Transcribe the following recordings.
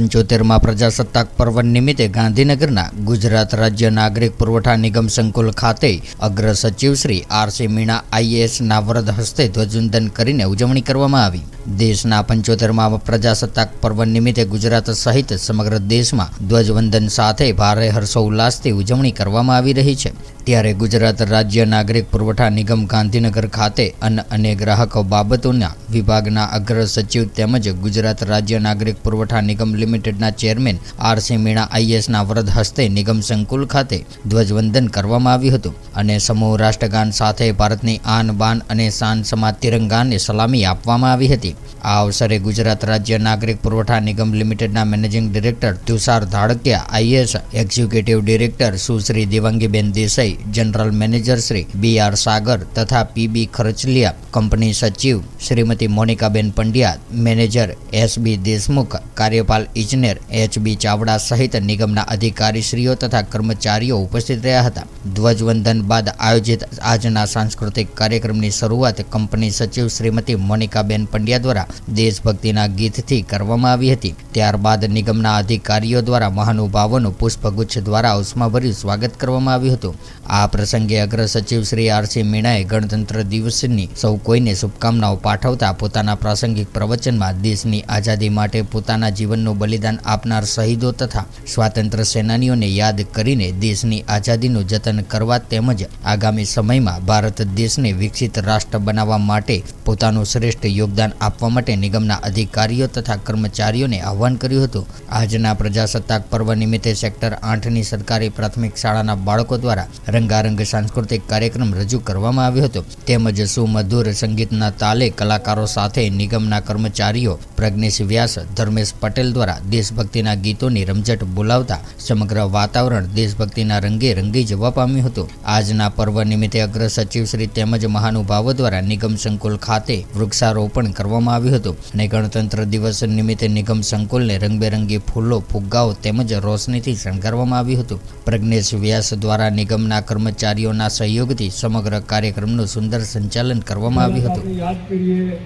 75માં પ્રજાસત્તાક પર્વ નિમિત્તે ગાંધીનગરના ગુજરાત રાજ્ય નાગરિક પુરવઠા નિગમ સંકુલ ખાતે અગ્ર સચિવ શ્રી આર.સી. મીણા આઈએએસના વરદ હસ્તે ધ્વજવંદન કરીને ઉજવણી કરવામાં આવી। દેશના 75માં પ્રજાસત્તાક પર્વ નિમિત્તે ગુજરાત સહિત સમગ્ર દેશમાં ધ્વજવંદન સાથે ભારે હર્ષોલ્લાસથી ઉજવણી કરવામાં આવી રહી છે। ત્યારે ગુજરાત રાજ્ય નાગરિક પુરવઠા નિગમ ગાંધીનગર ખાતે અન્ન અને ગ્રાહક બાબતોના વિભાગના અગ્ર સચિવ તેમજ ગુજરાત રાજ્ય નાગરિક પુરવઠા નિગમ લિમિટેડના ચેરમેન આર.સી. મીણા આઈએએસના વરદ હસ્તે નિગમ સંકુલ ખાતે ધ્વજવંદન કરવામાં આવ્યું હતું અને સમૂહ રાષ્ટ્રગાન સાથે ભારતની આન બાન અને શાન સમા તિરંગાને સલામી આપવામાં આવી હતી। આ અવસરે ગુજરાત રાજ્ય નાગરિક પુરવઠા નિગમ લિમિટેડના managing director Tushar Dhadakiya, IAS executive director Sushri Devangiben Desai, general manager Shri B R. Sagar તથા પી.બી. ખરચલિયા, કંપની સચિવ શ્રીમતી મોનિકાબેન પંડ્યા, મેનેજર એસ.બી. દેશમુખ, કાર્યપાલ ઇજનેર એચ.બી. ચાવડા સહિત નિગમના અધિકારીશ્રીઓ તથા કર્મચારીઓ ઉપસ્થિત રહ્યા હતા। ધ્વજવંદન બાદ આયોજિત આજના સાંસ્કૃતિક કાર્યક્રમની શરૂઆત કંપની સચિવ શ્રીમતી મોનિકાબેન પંડ્યા દ્વારા દેશભક્તિના ગીતથી કરવામાં આવી હતી। ત્યારબાદ નિગમના અધિકારીઓ દ્વારા મહાનુભાવોનું પુષ્પગુચ્છ દ્વારા ઉષ્માભર્યું સ્વાગત કરવામાં આવ્યું હતું। આ પ્રસંગે અગ્ર સચિવ શ્રી આર.સી. મીણાએ ગણતંત્ર દિવસની સૌ કોઈને શુભકામનાઓ પાઠવતા પોતાના પ્રાસંગિક પ્રવચનમાં દેશની આઝાદી માટે પોતાના જીવનનું બલિદાન આપનાર શહીદો તથા સ્વાતંત્ર્ય સેનાનીઓને યાદ કરીને દેશની આઝાદીનું જતન કરવા તેમજ આગામી સમયમાં ભારત દેશને વિકસિત રાષ્ટ્ર બનાવવા માટે પોતાનું શ્રેષ્ઠ યોગદાન આપવા માટે નિગમના અધિકારીઓ તથા કર્મચારીઓને આહ્વાન કર્યું હતું। આજના પ્રજાસત્તાક પર્વ નિમિત્તે સેક્ટર 8ની સરકારી પ્રાથમિક શાળાના બાળકો દ્વારા રંગારંગ સાંસ્કૃતિક કાર્યક્રમ રજૂ કરવામાં આવ્યો હતો તેમજ સુમધુર સંગીતના તાલે કલાકારો સાથે નિગમના કર્મચારીઓ પ્રજ્ઞેશ વ્યાસ, ધર્મેશ પટેલ દ્વારા દેશભક્તિના ગીતોની રમઝટ બોલાવતા સમગ્ર વાતાવરણ દેશભક્તિના રંગે રંગી જવા પામ્યું હતું। આજના પર્વ નિમિત્તે અગ્ર સચિવ શ્રી તેમજ મહાનુભાવો દ્વારા નિગમ સંકુલ ખાતે વૃક્ષારોપણ કરવામાં આવ્યું હતું અને ગણતંત્ર દિવસ નિમિત્તે નિગમ સંકુલને રંગબેરંગી ફૂલો, ફુગ્ગાઓ તેમજ રોશનીથી શણગારવામાં આવ્યું હતું। પ્રજ્ઞેશ વ્યાસ દ્વારા નિગમના કર્મચારીઓના સહયોગથી સમગ્ર કાર્યક્રમનું સુંદર સંચાલન કરવામાં આવ્યું હતું। યાદ કરીએ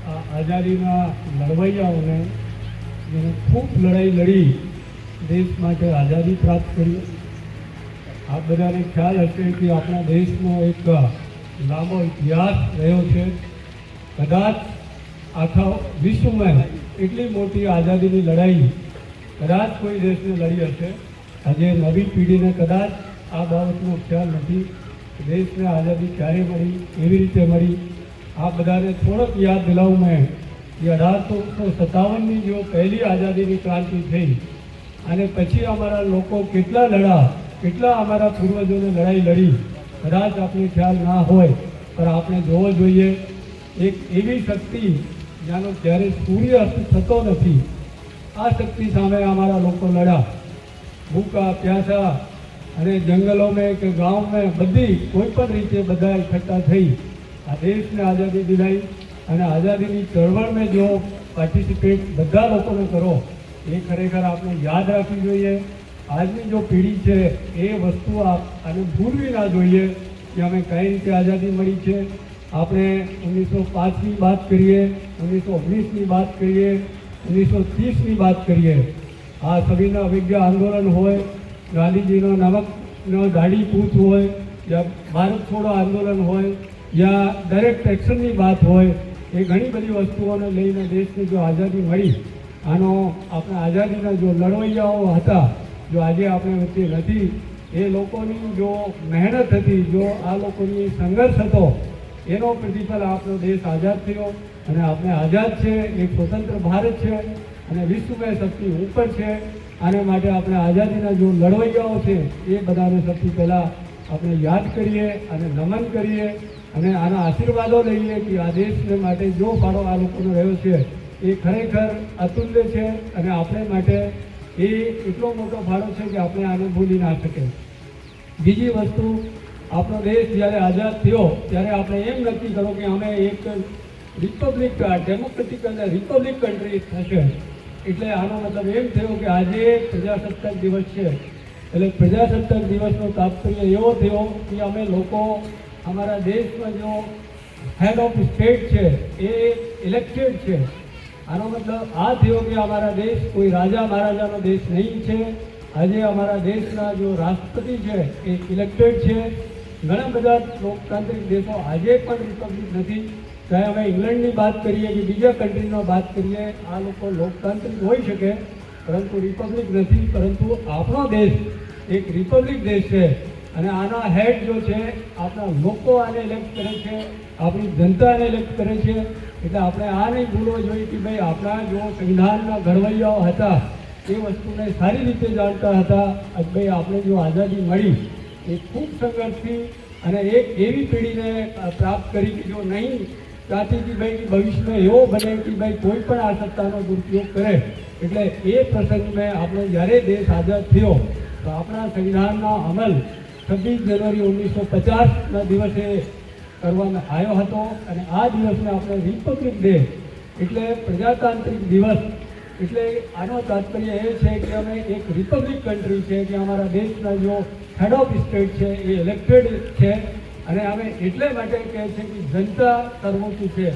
આઝાદીના લડવૈયાઓને જેને ખૂબ લડાઈ લડી દેશ માટે આઝાદી પ્રાપ્ત કરી। આ બધાને ખ્યાલ હશે કે આપણા દેશનો એક લાંબો ઇતિહાસ રહ્યો છે। કદાચ આખા વિશ્વમાં એટલી મોટી આઝાદીની લડાઈ કદાચ કોઈ દેશને લડી હશે। આજે નવી પેઢીને કદાચ આ બાબતનો ખ્યાલ નથી કે દેશને આઝાદી ક્યારે મળી, કેવી રીતે મળી। આ બધાને થોડોક યાદ દિલાવું મેં કે 1857ની જો પહેલી આઝાદીની ક્રાંતિ થઈ અને પછી અમારા લોકો કેટલા લડા, કેટલા અમારા પૂર્વજોને લડાઈ લડી, કદાચ આપણે ખ્યાલ ના હોય પણ આપણે જોવો જોઈએ। એક એવી શક્તિ જેનો જ્યારે સૂર્ય અસ્ત થતો નથી, આ શક્તિ સામે અમારા લોકો લડ્યા। ભૂખા પ્યાસા અને જંગલોમાં કે ગામમાં બધી કોઈ પણ રીતે બધા એકઠા થઈ આ દેશને આઝાદી દિલાઈ અને આઝાદીની ચળવળમાં જો પાર્ટિસિપેટ બધા લોકોને કરો એ ખરેખર આપણે યાદ રાખવી જોઈએ। આજની જો પેઢી છે એ વસ્તુ આને ભૂલવી ના જોઈએ કે અમે કઈ રીતે આઝાદી મળી છે। આપણે 1905ની વાત કરીએ, 1919ની વાત કરીએ, 1930ની વાત કરીએ, આ સવિનય અવિજ્ઞા આંદોલન હોય, ગાંધીજીનો નમકનો દાઢી પૂછ હોય, યા ભારત છોડો આંદોલન હોય, યા ડાયરેક્ટ એક્શનની વાત હોય, એ ઘણી બધી વસ્તુઓને લઈને દેશને જો આઝાદી મળી, આનો આપણે આઝાદીના જો લડવૈયાઓ હતા જો આજે આપણે વચ્ચે નથી, એ લોકોની જો મહેનત હતી, જો આ લોકોની સંઘર્ષ હતો, એનો પ્રતિફળ આપણો દેશ આઝાદ થયો અને આપણે આઝાદ છે, એક સ્વતંત્ર ભારત છે અને વિશ્વમાં સૌથી ઉપર છે। આને માટે આપણે આઝાદીના જો લડવૈયાઓ છે એ બધાને સૌથી પહેલાં આપણે યાદ કરીએ અને નમન કરીએ અને આના આશીર્વાદો લઈએ કે આ દેશને માટે જો ફાળો આ લોકોનો રહ્યો છે એ ખરેખર અતુલ્ય છે અને આપણે માટે એ એટલો મોટો ફાળો છે કે આપણે આને ભૂલી ના શકીએ। બીજી વસ્તુ, આપણો દેશ જ્યારે આઝાદ થયો ત્યારે આપણે એમ નક્કી કરો કે અમે એક રિપબ્લિક, ડેમોક્રેટિક અને રિપબ્લિક કન્ટ્રી થશે। એટલે આનો મતલબ એમ થયો કે આજે પ્રજાસત્તાક દિવસ છે એટલે પ્રજાસત્તાક દિવસનો તાત્પર્ય એવો થયો કે અમે લોકો અમારા દેશમાં જો હેડ ઓફ સ્ટેટ છે એ ઇલેક્ટેડ છે આનો મતલબ આ થયો કે અમારા દેશ કોઈ રાજા મહારાજાનો દેશ નહીં છે. આજે અમારા દેશના જો રાષ્ટ્રપતિ છે એ ઇલેક્ટેડ છે. ઘણા બધા લોકતાંત્રિક દેશો આજે પણ રિપબ્લિક નથી. ચાહે અમે ઇંગ્લેન્ડની વાત કરીએ કે બીજા કન્ટ્રીનો વાત કરીએ, આ લોકો લોકતાંત્રિક હોઈ શકે પરંતુ રિપબ્લિક નથી. પરંતુ આપણો દેશ એક રિપબ્લિક દેશ છે અને આના હેડ જો છે આપણા લોકો આને ઇલેક્ટ કરે છે, આપણી જનતા આને ઇલેક્ટ કરે છે. એટલે આપણે આ નહીં ભૂલવો જોઈએ કે ભાઈ આપણા જો સંવિધાનના ઘડવૈયાઓ હતા એ વસ્તુને સારી રીતે જાણતા હતા. ભાઈ આપણે જો આઝાદી મળી એ ખૂબ સંઘર્ષથી અને એક એવી પેઢીને પ્રાપ્ત કરી કે જો નહીં ચાહતી કે ભાઈ ભવિષ્યમાં એવો બને કે ભાઈ કોઈ પણ આ સત્તાનો દુરુપયોગ કરે. એટલે એ પ્રસંગમાં આપણે જ્યારે દેશ આઝાદ થયો તો આપણા સંવિધાનનો અમલ 26 જાન્યુઆરી 1950ના દિવસે કરવામાં આવ્યો હતો અને આ દિવસને આપણે રિપબ્લિક ડે એટલે પ્રજાતાંત્રિક દિવસ. એટલે આનો તાત્પર્ય એ છે કે અમે એક રિપબ્લિક કન્ટ્રી છે કે અમારા દેશના જો હેડ ઓફ સ્ટેટ છે એ ઇલેક્ટેડ છે અને અમે એટલે માટે કહે છે કે જનતા સર્વોચ્ચ છે.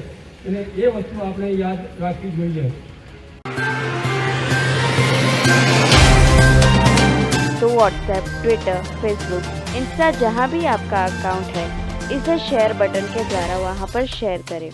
એટલે એ વસ્તુ આપણે યાદ રાખવી જોઈએ. तो व्हाट्सएप, ट्विटर, फेसबुक, इंस्टा जहाँ भी आपका अकाउंट है, इसे शेयर बटन के द्वारा वहाँ पर शेयर करें